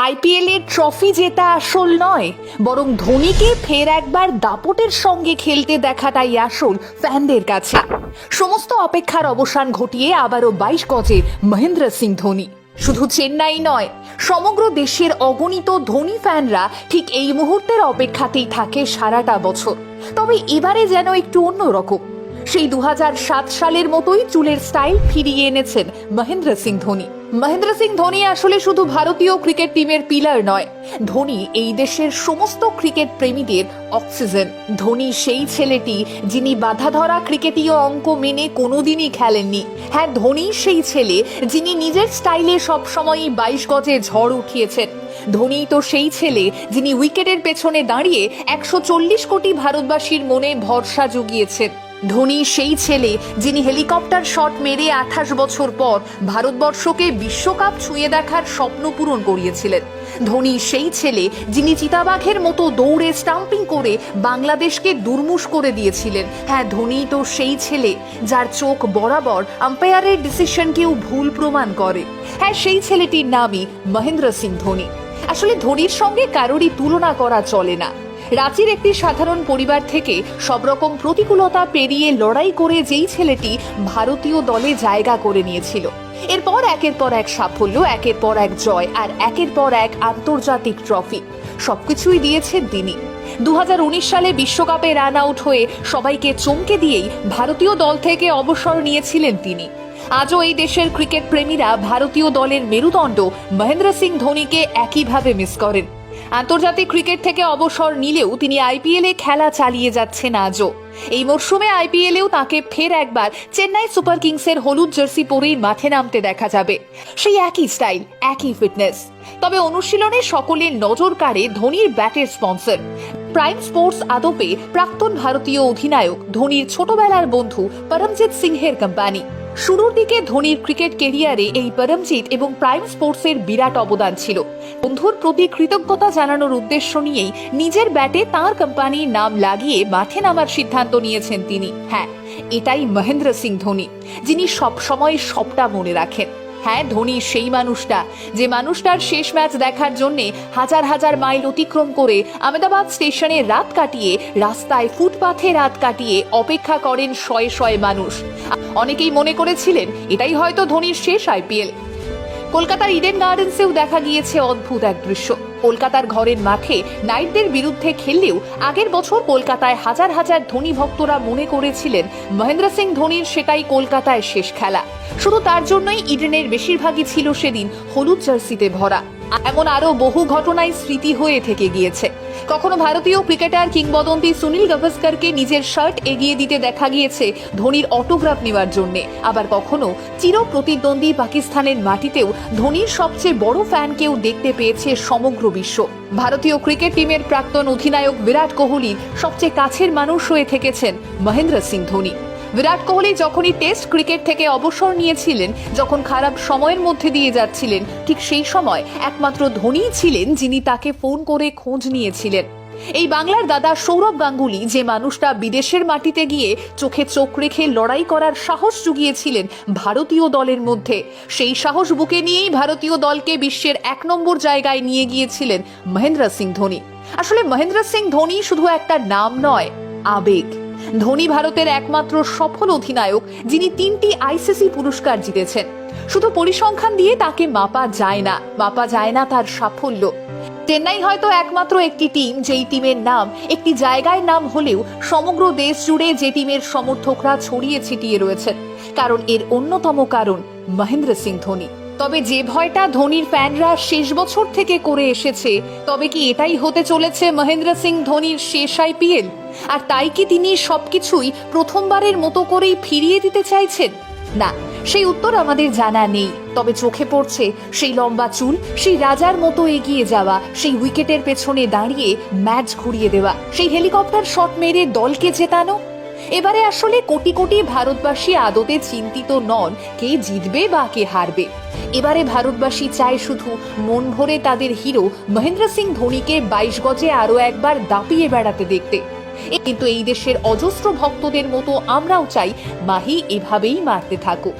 IPL এর trophy জেতা আসল নয়, বরং ধোনিকে ফের একবার দাপটের সঙ্গে খেলতে দেখাটাই আসল ফ্যানদের কাছে। সমস্ত অপেক্ষার অবসান ঘটিয়ে আবারও 22 গজে মহেন্দ্র সিং ধোনি। শুধু চেন্নাই নয়, সমগ্র দেশের অগণিত ধোনি ফ্যানরা ঠিক এই মুহূর্তের অপেক্ষাতেই থাকে সারাটা বছর। তবে এবারে যেন একটু অন্যরকম। সেই 2007 সালের মতোই চুলের স্টাইল ফিরিয়ে এনেছেন মহেন্দ্র সিং ধোনি। মহেন্দ্র সিং ধোনি আসলে শুধু ভারতীয় ক্রিকেট টিমের পিলার নয়, ধোনি এই দেশের সমস্ত ক্রিকেট প্রেমীদের অক্সিজেন। ধোনি সেই ছেলেটি যিনি বাধা ধরা ক্রিকেটীয় অঙ্ক মেনে কোনোদিনই খেলেননি। হ্যাঁ, ধোনি সেই ছেলে যিনি নিজের স্টাইলে সবসময়ই 22 গজে ঝড় উঠিয়েছেন। ধোনি তো সেই ছেলে যিনি উইকেটের পেছনে দাঁড়িয়ে 140 কোটি ভারতবাসীর মনে ভরসা জুগিয়েছেন। ধোনি সেই ছেলে যিনি হেলিকপ্টার শট মেরে 28 বছর পর ভারতবর্ষকে বিশ্বকাপ ছুঁয়ে দেখার স্বপ্ন পূরণ করিয়েছিলেন। ধোনি সেই ছেলে যিনি চিতাবাঘের মতো দৌড়ে স্টাম্পিং করে বাংলাদেশকে দুর্মুষ করে দিয়েছিলেন। হ্যাঁ, ধোনি তো সেই ছেলে যার চোখ বরাবর আম্পায়ারের ডিসিশনকেও ভুল প্রমাণ করে। হ্যাঁ, সেই ছেলেটির নামই মহেন্দ্র সিং ধোনি। আসলে ধোনির সঙ্গে কারোরই তুলনা করা চলে না। রাঁচির একটি সাধারণ পরিবার থেকে সব রকম প্রতিকূলতা পেরিয়ে লড়াই করে যেই ছেলেটি ভারতীয় দলে জায়গা করে নিয়েছিল, এরপর একের পর এক সাফল্য, একের পর এক জয় আর একের পর এক আন্তর্জাতিক ট্রফি সবকিছুই দিয়েছেন তিনি। 2019 সালে বিশ্বকাপে রান আউট হয়ে সবাইকে চমকে দিয়েই ভারতীয় দল থেকে অবসর নিয়েছিলেন তিনি। আজও এই দেশের ক্রিকেট প্রেমীরা ভারতীয় দলের মেরুদণ্ড মহেন্দ্র সিং ধোনিকে একইভাবে মিস করেন। আন্তর্জাতিক ক্রিকেট থেকে অবসর নিলেও তিনি আইপিএলে খেলা চালিয়ে যাচ্ছেন আজও। এই মরশুমে আইপিএলেও তাকে ফের একবার চেন্নাই সুপার কিংসের হলুদ জার্সি পরেই মাঠে নামতে দেখা যাবে। সেই একই স্টাইল, একই ফিটনেস। তবে অনুশীলনে সকলের নজর কাড়ে ধোনির ব্যাটের স্পন্সর প্রাইম স্পোর্টস আদপে প্রাক্তন ভারতীয় অধিনায়ক ধোনির ছোটবেলার বন্ধু পরমজিৎ সিংহের কোম্পানি। শুরুর দিকে ধোনির ক্রিকেট কেরিয়ারে এই পরমজিৎ এবং প্রাইম স্পোর্টসের বিরাট অবদান ছিল। বন্ধুর প্রতি কৃতজ্ঞতা জানানোর উদ্দেশ্য নিয়েই নিজের ব্যাটে তাঁর কোম্পানির নাম লাগিয়ে মাঠে নামার সিদ্ধান্ত নিয়েছেন তিনি। হ্যাঁ, এটাই মহেন্দ্র সিং ধোনি, যিনি সবসময় সবটা মনে রাখেন। হ্যাঁ, ধোনি সেই মানুষটা যে মানুষটার শেষ ম্যাচ দেখার জন্য হাজার হাজার মাইল অতিক্রম করে আহমেদাবাদ স্টেশনে রাত কাটিয়ে, রাস্তায় ফুটপাথে রাত কাটিয়ে অপেক্ষা করেন শয়ে শয়ে মানুষ। অনেকেই মনে করেছিলেন এটাই হয়তো ধোনির শেষ আইপিএল। কলকাতার ইডেন গার্ডেন্সেও দেখা গিয়েছে অদ্ভুত এক দৃশ্য। কলকাতার ঘরের মাঠে নাইটদের বিরুদ্ধে খেললেও আগের বছর কলকাতায় হাজার হাজার ধোনি ভক্তরা মনে করেছিলেন মহেন্দ্র সিং ধোনির সেটাই কলকাতায় শেষ খেলা। শুধু তার জন্যই ইডেনের বেশিরভাগই ছিল সেদিন হলুদ জার্সিতে ভরা। এমন আরো বহু ঘটনায় স্মৃতি হয়ে থেকে গিয়েছে। কখনো ভারতীয় ক্রিকেটার কিংবদন্তি সুনীল গাভাস্করকে নিজের শার্ট এগিয়ে দিতে দেখা গিয়েছে ধোনির অটোগ্রাফ নেওয়ার জন্য। আবার কখনো চির প্রতিদ্বন্দ্বী পাকিস্তানের মাটিতেও ধোনির সবচেয়ে বড় ফ্যানকেও দেখতে পেয়েছে সমগ্র বিশ্ব। ভারতীয় ক্রিকেট টিমের প্রাক্তন অধিনায়ক বিরাট কোহলির সবচেয়ে কাছের মানুষ হয়ে থেকেছেন মহেন্দ্র সিং ধোনি। বিরাট কোহলি যখনই টেস্ট ক্রিকেট থেকে অবসর নিয়েছিলেন, যখন খারাপ সময়ের মধ্যে দিয়ে যাচ্ছিলেন, ঠিক সেই সময় একমাত্র ধোনিই ছিলেন যিনি তাকে ফোন করে খোঁজ নিয়েছিলেন। এই বাংলার দাদা সৌরভ গাঙ্গুলি যে মানুষটা বিদেশের মাটিতে গিয়ে চোখে চোখ রেখে লড়াই করার সাহস জুগিয়েছিলেন ভারতীয় দলের মধ্যে, সেই সাহস বুকে নিয়েই ভারতীয় দলকে বিশ্বের 1 নম্বর জায়গায় নিয়ে গিয়েছিলেন মহেন্দ্র সিং ধোনি। আসলে মহেন্দ্র সিং ধোনি শুধু একটা নাম নয়, আবেগ। ধোনি ভারতের একমাত্র সফল অধিনায়ক যিনি 3টি আইসিসি পুরস্কার জিতেছেন। শুধু পরিসংখ্যান দিয়ে তাকে মাপা যায় না তার সাফল্য। চেন্নাই হয়তো একমাত্র একটি টিম যেই টিমের নাম একটি জায়গায় নাম হলেও সমগ্র দেশ জুড়ে যে টিমের সমর্থকরা ছড়িয়ে ছিটিয়ে রয়েছেন, কারণ এর অন্যতম কারণ মহেন্দ্র সিং ধোনি। তবে যে ভয়টা ধোনির ফ্যানরা শেষ বছর থেকে করে এসেছে, তবে কি এটাই হতে চলেছে মহেন্দ্র সিং ধোনির শেষ আইপিএল? আর তাই কি তিনি সবকিছুই প্রথমবারের মতো করেই ফিরিয়ে দিতে চাইছেন? না, সেই উত্তর আমাদের জানা নেই। তবে চোখে পড়ছে সেই লম্বা চুল, সেই রাজার মতো এগিয়ে যাওয়া, সেই উইকেটের পেছনে দাঁড়িয়ে ম্যাচ ঘুরিয়ে দেওয়া, সেই হেলিকপ্টার শট মেরে দলকে জেতানো। এবারে আসলে কোটি কোটি ভারতবাসী আদতে চিন্তিত নন কে জিতবে বা কে হারবে। এবারে ভারতবাসী চায় শুধু মন ভরে তাদের হিরো মহেন্দ্র সিং ধোনিকে 22 গজে আরো একবার দাপিয়ে বেড়াতে দেখতে। কিন্তু এই দেশের অজস্র ভক্তদের মতো আমরাও চাই মাহি এভাবেই মারতে থাকুক।